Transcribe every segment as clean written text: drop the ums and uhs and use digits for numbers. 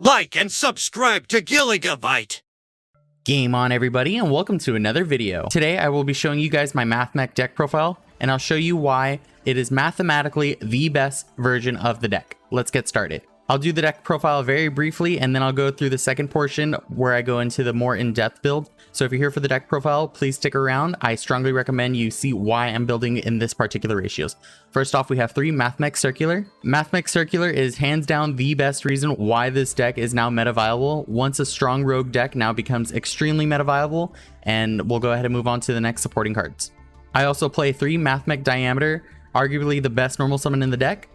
Like and subscribe to Gillygabyte. Game on, everybody, and welcome to another video. Today I will be showing you guys my Mathmech deck profile, and I'll show you why it is mathematically the best version of the deck. Let's get started. I'll do the deck profile very briefly, and then I'll go through the second portion where I go into the more in-depth build. So if you're here for the deck profile, please stick around. I strongly recommend you see why I'm building in this particular ratios. First off, we have 3 Mathmech Circular. Mathmech Circular is hands down the best reason why this deck is now meta viable. Once a strong rogue deck now becomes extremely meta viable, and we'll go ahead and move on to the next supporting cards. I also play 3 Mathmech Diameter, arguably the best normal summon in the deck.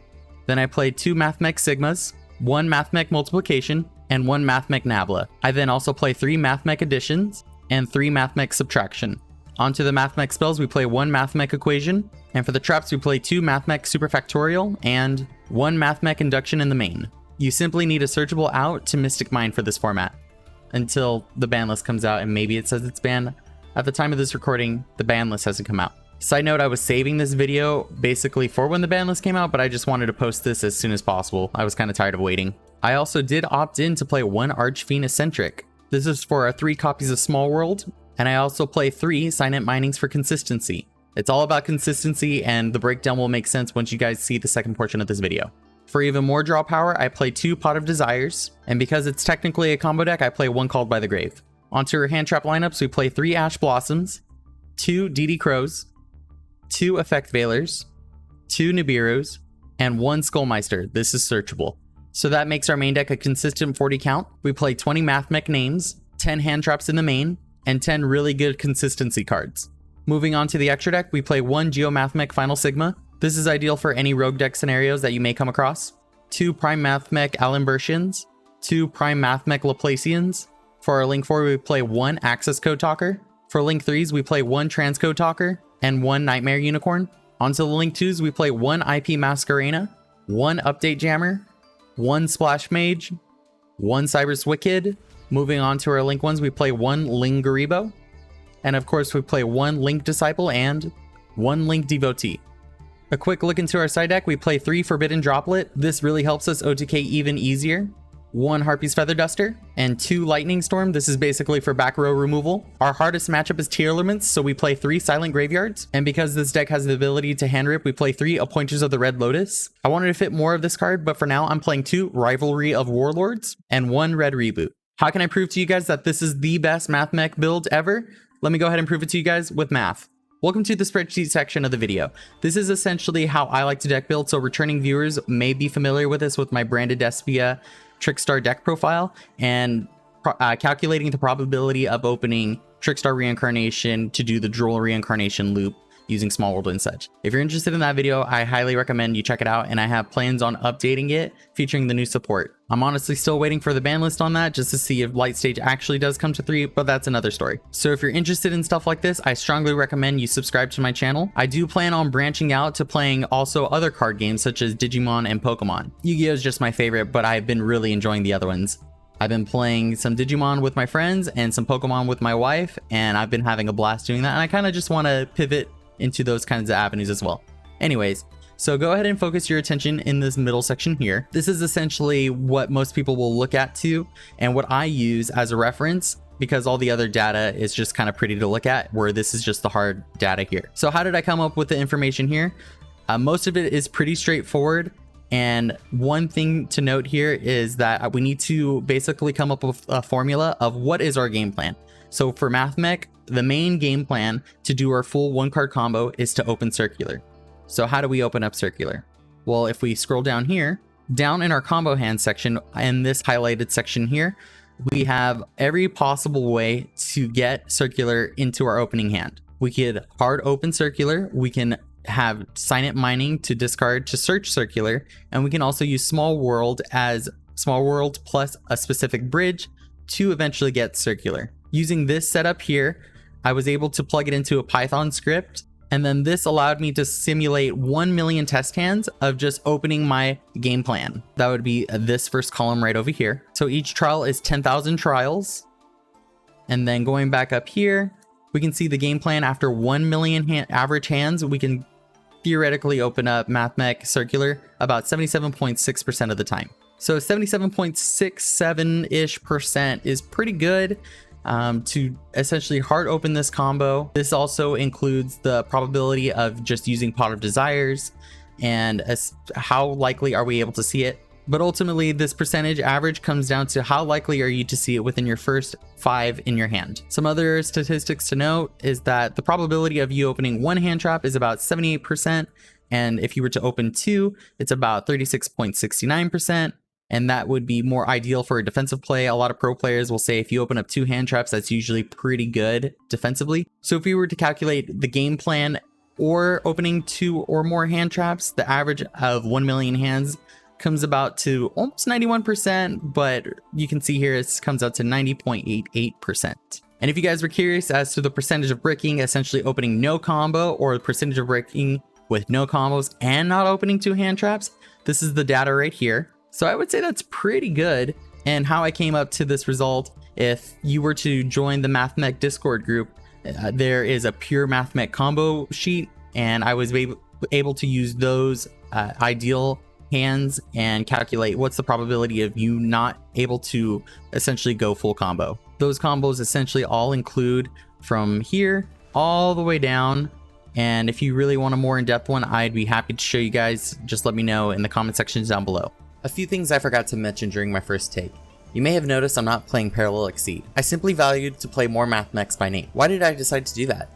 Then I play 2 Mathmech Sigmas, 1 Mathmech Multiplication, and 1 Mathmech Nabla. I then also play 3 Mathmech Additions and 3 Mathmech Subtraction. Onto the Mathmech spells, we play 1 Mathmech Equation, and for the traps, we play 2 Mathmech Superfactorial and 1 Mathmech Induction in the main. You simply need a searchable out to Mystic Mine for this format until the ban list comes out, and maybe it says it's banned. At the time of this recording, the ban list hasn't come out. Side note, I was saving this video basically for when the ban list came out, but I just wanted to post this as soon as possible. I was kind of tired of waiting. I also did opt in to play 1 Archfiend Eccentric. This is for 3 copies of Small World, and I also play 3 Silent Minings for consistency. It's all about consistency, and the breakdown will make sense once you guys see the second portion of this video. For even more draw power, I play 2 Pot of Desires, and because it's technically a combo deck, I play 1 Called by the Grave. Onto our hand trap lineups, we play 3 Ash Blossoms, 2 DD Crows, 2 Effect Veilers, 2 Nibiru's, and 1 Skullmeister. This is searchable. So that makes our main deck a consistent 40 count. We play 20 Mathmech names, 10 hand traps in the main, and 10 really good consistency cards. Moving on to the extra deck, we play 1 Mathmech Final Sigma. This is ideal for any rogue deck scenarios that you may come across. 2 Prime Mathmech Alimbertians, 2 Prime Mathmech Laplacians. For our link 4, we play 1 Access Code Talker. For link 3s, we play 1 Transcode Talker and 1 Nightmare Unicorn. Onto the link 2s, we play 1 IP Masquerena, 1 Update Jammer, 1 Splash Mage, 1 Cyberse Wicked. Moving on to our link 1s, we play 1 Lingaribo. And of course, we play 1 Link Disciple and 1 Link Devotee. A quick look into our side deck, we play 3 Forbidden Droplet. This really helps us OTK even easier. 1 Harpy's Feather Duster, and 2 Lightning Storm. This is basically for back row removal. Our hardest matchup is Tier Elements, so we play 3 Silent Graveyards. And because this deck has the ability to hand rip, we play 3 Appointers of the Red Lotus. I wanted to fit more of this card, but for now, I'm playing 2 Rivalry of Warlords and 1 Red Reboot. How can I prove to you guys that this is the best Mathmech build ever? Let me go ahead and prove it to you guys with math. Welcome to the spreadsheet section of the video. This is essentially how I like to deck build, so returning viewers may be familiar with this with my Branded Despia Trickstar deck profile and calculating the probability of opening Trickstar Reincarnation to do the Duel Reincarnation loop using Small World and such. If you're interested in that video, I highly recommend you check it out, and I have plans on updating it featuring the new support. I'm honestly still waiting for the ban list on that just to see if Light Stage actually does come to 3, but that's another story. So if you're interested in stuff like this, I strongly recommend you subscribe to my channel. I do plan on branching out to playing also other card games such as Digimon and Pokemon. Yu-Gi-Oh is just my favorite, but I've been really enjoying the other ones. I've been playing some Digimon with my friends and some Pokemon with my wife, and I've been having a blast doing that, and I kind of just want to pivot into those kinds of avenues as well. Anyways, so go ahead and focus your attention in this middle section here. This is essentially what most people will look at too, and what I use as a reference, because all the other data is just kind of pretty to look at, where this is just the hard data here. So how did I come up with the information here? Most of it is pretty straightforward, and one thing to note here is that we need to basically come up with a formula of what is our game plan. So for Mathmech, the main game plan to do our full 1-card combo is to open Circular. So how do we open up Circular? Well, if we scroll down here, down in our combo hand section, in this highlighted section here, we have every possible way to get Circular into our opening hand. We could hard open Circular, we can have Silent Mining to discard to search Circular, and we can also use Small World as Small World plus a specific bridge to eventually get Circular. Using this setup here, I was able to plug it into a Python script, and then this allowed me to simulate 1 million test hands of just opening my game plan. That would be this first column right over here. So each trial is 10,000 trials. And then going back up here, we can see the game plan after 1 million average hands. We can theoretically open up Mathmech Circular about 77.6% of the time. So 77.67% is pretty good to essentially hard open this combo. This also includes the probability of just using Pot of Desires and how likely are we able to see it. But ultimately, this percentage average comes down to how likely are you to see it within your first 5 in your hand. Some other statistics to note is that the probability of you opening 1 hand trap is about 78%, and if you were to open 2, it's about 36.69%, and that would be more ideal for a defensive play. A lot of pro players will say if you open up 2 hand traps, that's usually pretty good defensively. So if we were to calculate the game plan or opening 2 or more hand traps, the average of 1 million hands comes about to almost 91%, but you can see here it comes out to 90.88%. And if you guys were curious as to the percentage of bricking, essentially opening no combo, or the percentage of bricking with no combos and not opening 2 hand traps, this is the data right here. So I would say that's pretty good. And how I came up to this result, if you were to join the Mathmech Discord group, there is a pure Mathmech combo sheet, and I was able to use those ideal hands and calculate what's the probability of you not able to essentially go full combo. Those combos essentially all include from here all the way down, and if you really want a more in-depth one, I'd be happy to show you guys. Just let me know in the comment sections down below. A few things I forgot to mention during my first take. You may have noticed I'm not playing Parallel Exceed. I simply valued to play more Mathmechs by name. Why did I decide to do that?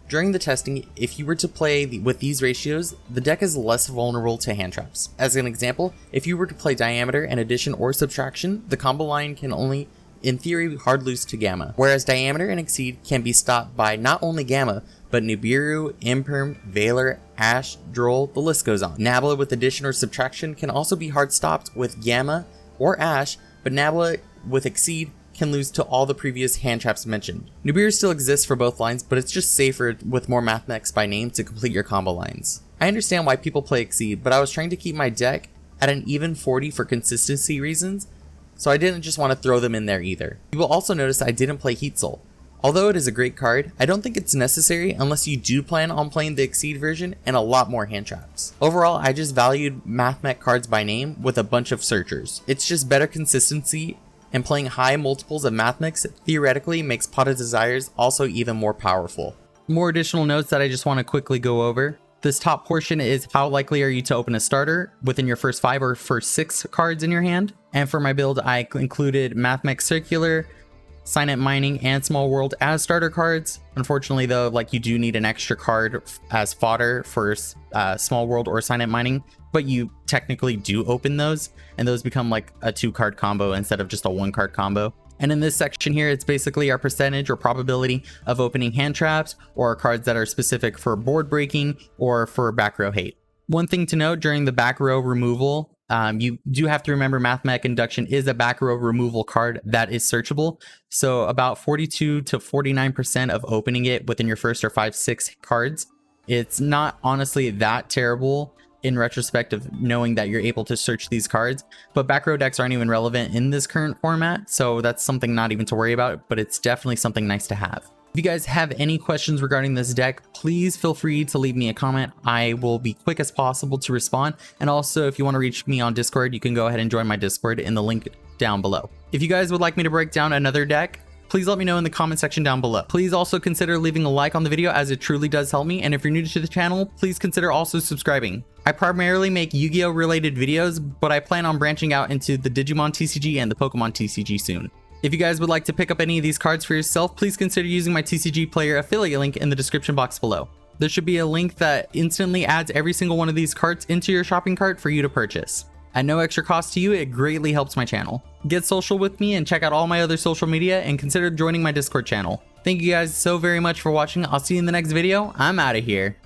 During the testing, if you were to play with these ratios, the deck is less vulnerable to hand traps. As an example, if you were to play Diameter and Addition or Subtraction, the combo line can only, in theory, hard lose to Gamma, whereas Diameter and Exceed can be stopped by not only Gamma, but Nibiru, Imperm, Valor, Ash, Droll, the list goes on. Nabla with Addition or Subtraction can also be hard stopped with Gamma or Ash, but Nabla with Exceed can lose to all the previous hand traps mentioned. Nibiru still exists for both lines, but it's just safer with more Mathmechs by name to complete your combo lines. I understand why people play Exceed, but I was trying to keep my deck at an even 40 for consistency reasons, so I didn't just want to throw them in there either. You will also notice I didn't play Heat Soul. Although it is a great card, I don't think it's necessary unless you do plan on playing the Exceed version and a lot more hand traps. Overall, I just valued Mathmech cards by name with a bunch of searchers. It's just better consistency, and playing high multiples of Mathmechs theoretically makes Pot of Desires also even more powerful. More additional notes that I just want to quickly go over. This top portion is how likely are you to open a starter within your first 5 or first 6 cards in your hand. And for my build, I included Mathmech Circular, Signet Mining, and Small World as starter cards. Unfortunately though, like, you do need an extra card as fodder for Small World or Signet Mining, but you technically do open those, and those become like a 2-card combo instead of just a 1-card combo. And in this section here, it's basically our percentage or probability of opening hand traps or cards that are specific for board breaking or for back row hate. One thing to note during the back row removal, you do have to remember Mathmech Induction is a back row removal card that is searchable. So about 42 to 49% of opening it within your first or 5-6 cards. It's not honestly that terrible in retrospect of knowing that you're able to search these cards, but back row decks aren't even relevant in this current format, so that's something not even to worry about, but it's definitely something nice to have. If you guys have any questions regarding this deck, please feel free to leave me a comment. I will be quick as possible to respond. And also, if you want to reach me on Discord, you can go ahead and join my Discord in the link down below. If you guys would like me to break down another deck, please let me know in the comment section down below. Please also consider leaving a like on the video, as it truly does help me. And if you're new to the channel, please consider also subscribing. I primarily make Yu-Gi-Oh related videos, but I plan on branching out into the Digimon TCG and the Pokemon TCG soon. If you guys would like to pick up any of these cards for yourself, please consider using my TCG player affiliate link in the description box below. There should be a link that instantly adds every single one of these cards into your shopping cart for you to purchase. At no extra cost to you, it greatly helps my channel. Get social with me and check out all my other social media, and consider joining my Discord channel. Thank you guys so very much for watching. I'll see you in the next video. I'm out of here.